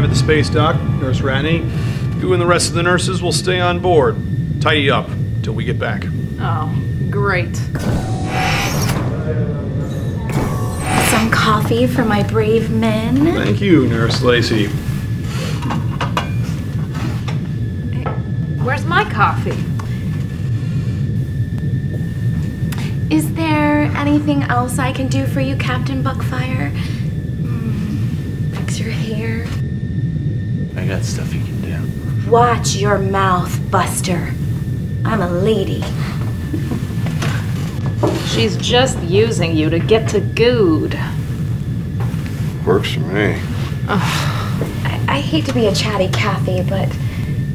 the space dock, Nurse Ratney. You and the rest of the nurses will stay on board. Tidy up till we get back. Oh, great. Some coffee for my brave men. Thank you, Nurse Lacey. Where's my coffee? Is there anything else I can do for you, Captain Buckfire? Fix your hair. I got stuff you can do. Watch your mouth, Buster. I'm a lady. She's just using you to get to Good. Works for me. I hate to be a chatty Cathy, but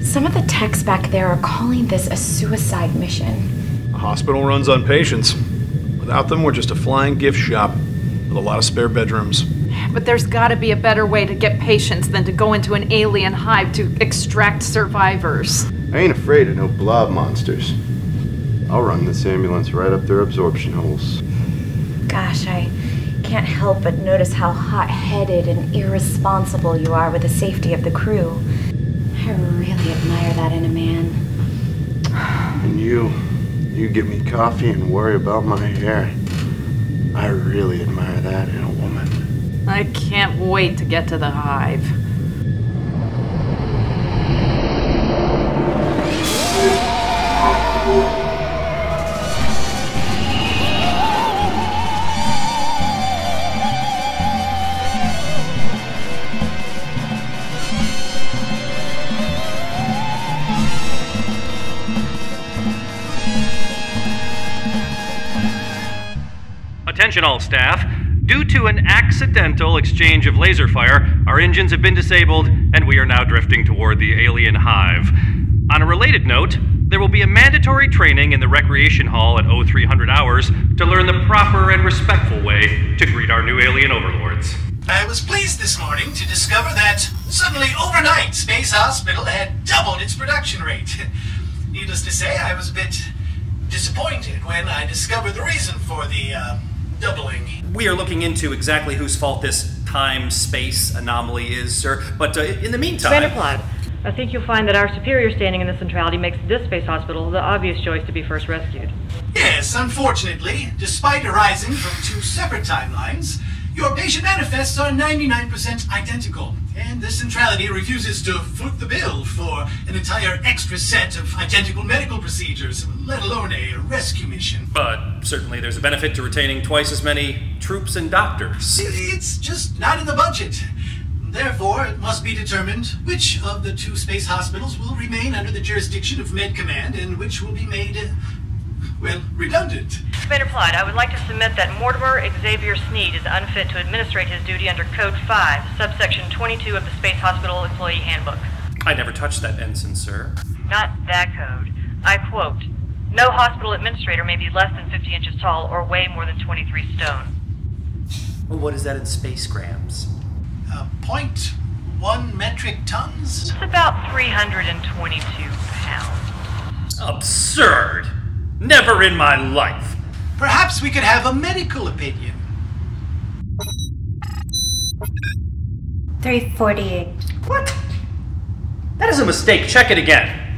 some of the techs back there are calling this a suicide mission. The hospital runs on patients. Without them, we're just a flying gift shop with a lot of spare bedrooms. But there's gotta be a better way to get patients than to go into an alien hive to extract survivors. I ain't afraid of no blob monsters. I'll run this ambulance right up their absorption holes. Gosh, I can't help but notice how hot-headed and irresponsible you are with the safety of the crew. I really admire that in a man. And you give me coffee and worry about my hair. I really admire that in a woman. I can't wait to get to the hive. Attention all staff. Due to an accidental exchange of laser fire, our engines have been disabled and we are now drifting toward the alien hive. On a related note, there will be a mandatory training in the recreation hall at 0300 hours to learn the proper and respectful way to greet our new alien overlords. I was pleased this morning to discover that suddenly overnight Space Hospital had doubled its production rate. Needless to say, I was a bit disappointed when I discovered the reason for the doubling. We are looking into exactly whose fault this time-space anomaly is, sir. But in the meantime... Vanderplot, I think you'll find that our superior standing in the centrality makes this space hospital the obvious choice to be first rescued. Yes, unfortunately, despite arising from two separate timelines, your patient manifests are 99% identical, and the centrality refuses to foot the bill for an entire extra set of identical medical procedures, let alone a rescue mission. But certainly there's a benefit to retaining twice as many troops and doctors. It's just not in the budget. Therefore, it must be determined which of the two space hospitals will remain under the jurisdiction of Med Command and which will be made, well, redundant. Vanderplot, I would like to submit that Mortimer Xavier Snead is unfit to administrate his duty under Code 5, subsection 22 of the Space Hospital Employee Handbook. I never touched that ensign, sir. Not that code. I quote, "No hospital administrator may be less than 50 inches tall or weigh more than 23 stone." Well, what is that in space grams? 0.1 metric tons? It's about 322 pounds. Absurd! Never in my life! Perhaps we could have a medical opinion. 348. What? That is a mistake. Check it again.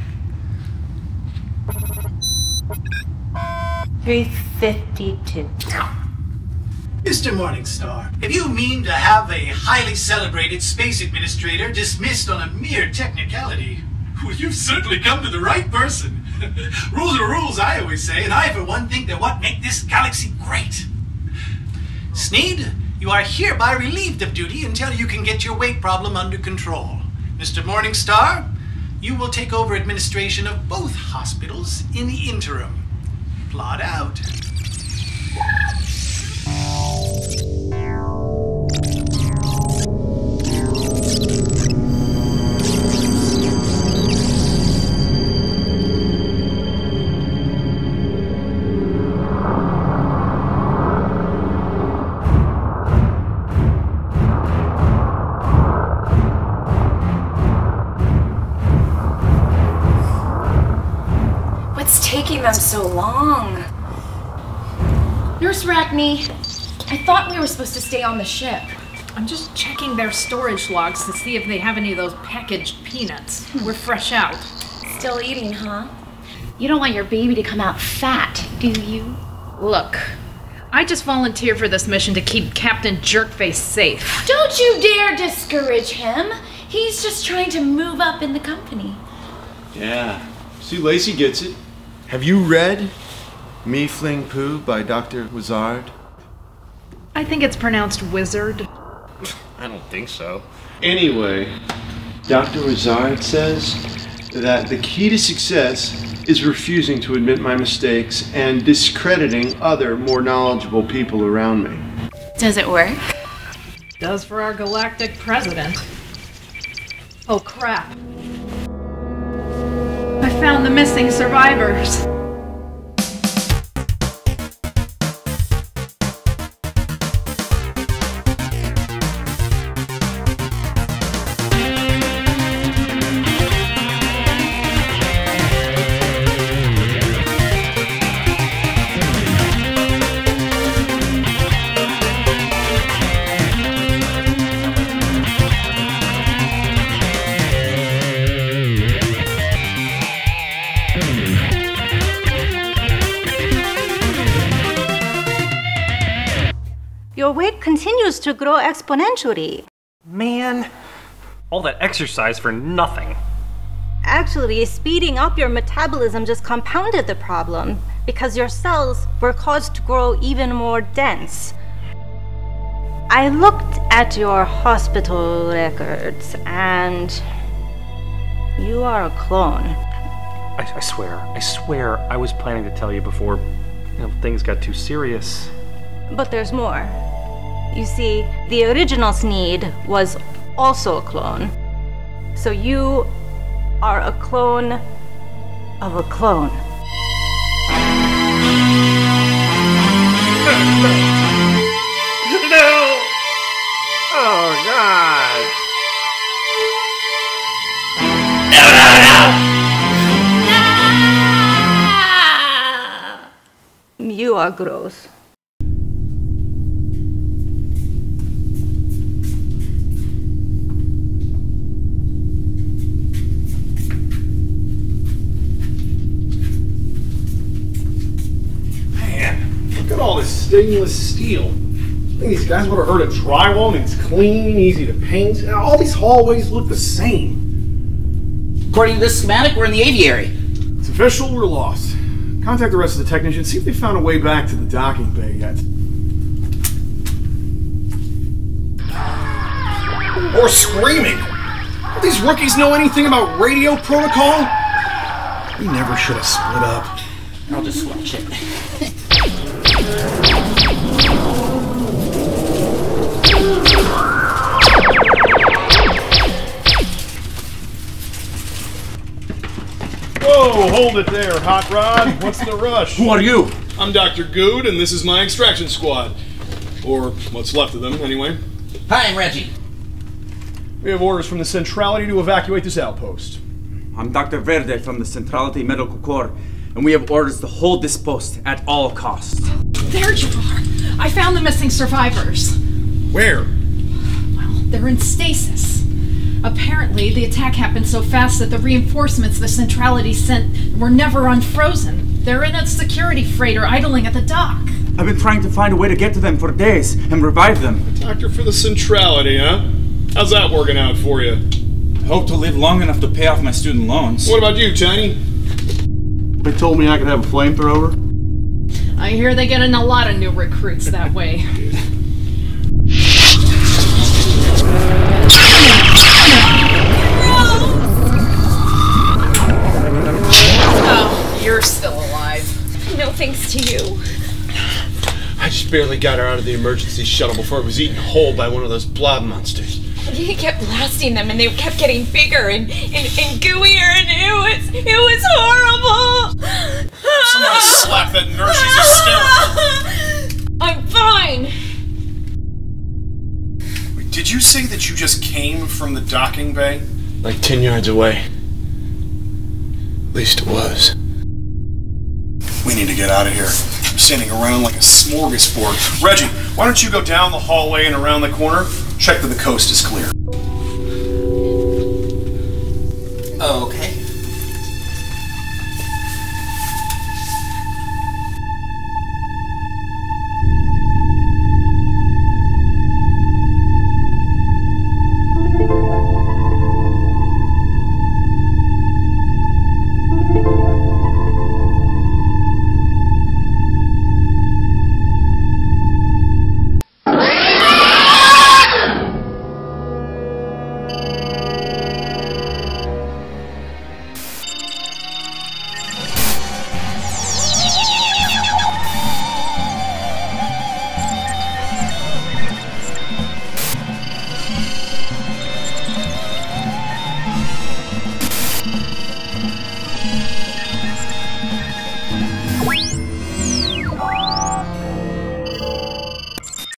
352. Mr. Morningstar, if you mean to have a highly celebrated space administrator dismissed on a mere technicality, well, you've certainly come to the right person. Rules are rules, I always say, and I, for one, think they're what make this galaxy great. Snead, you are hereby relieved of duty until you can get your weight problem under control. Mr. Morningstar, you will take over administration of both hospitals in the interim. Plot out. What's taking them so long? Nurse Ratney, I thought we were supposed to stay on the ship. I'm just checking their storage logs to see if they have any of those packaged peanuts. We're fresh out. Still eating, huh? You don't want your baby to come out fat, do you? Look, I just volunteered for this mission to keep Captain Jerkface safe. Don't you dare discourage him. He's just trying to move up in the company. Yeah. See, Lacey gets it. Have you read Me Fling Poo by Dr. Vlarrg? I think it's pronounced wizard. I don't think so. Anyway, Dr. Vlarrg says that the key to success is refusing to admit my mistakes and discrediting other, more knowledgeable people around me. Does it work? Does for our galactic president. Oh crap. I found the missing survivors. Your weight continues to grow exponentially. Man, all that exercise for nothing. Actually, speeding up your metabolism just compounded the problem because your cells were caused to grow even more dense. I looked at your hospital records and you are a clone. I swear I was planning to tell you before, things got too serious. But there's more. You see, the original Snead was also a clone. So you are a clone of a clone. No! Oh, God! You are gross. Look at all this stainless steel. I think these guys would have heard of drywall. I mean, it's clean, easy to paint. And all these hallways look the same. According to this schematic, we're in the aviary. It's official, we're lost. Contact the rest of the technicians, see if they found a way back to the docking bay yet. Or screaming. Do these rookies know anything about radio protocol? We never should have split up. I'll just watch it. Whoa, hold it there, Hot Rod. What's the rush? Who are you? I'm Dr. Good, and this is my extraction squad. Or what's left of them, anyway. Hi, I'm Reggie. We have orders from the Centrality to evacuate this outpost. I'm Dr. Verde from the Centrality Medical Corps, and we have orders to hold this post at all costs. There you are. I found the missing survivors. Where? Well, they're in stasis. Apparently, the attack happened so fast that the reinforcements the Centrality sent were never unfrozen. They're in a security freighter idling at the dock. I've been trying to find a way to get to them for days and revive them. Doctor for the Centrality, huh? How's that working out for you? I hope to live long enough to pay off my student loans. What about you, Tiny? They told me I could have a flamethrower. I hear they get in a lot of new recruits that way. Oh, you're still alive. No thanks to you. I just barely got her out of the emergency shuttle before it was eaten whole by one of those blob monsters. He kept blasting them and they kept getting bigger and gooier and it was horrible. Someone slap that nurse, she's hysterical. I'm fine. Wait, did you say that you just came from the docking bay? Like 10 yards away. At least it was. We need to get out of here. I'm standing around like a smorgasbord. Reggie, why don't you go down the hallway and around the corner? Check that the coast is clear. Oh, okay.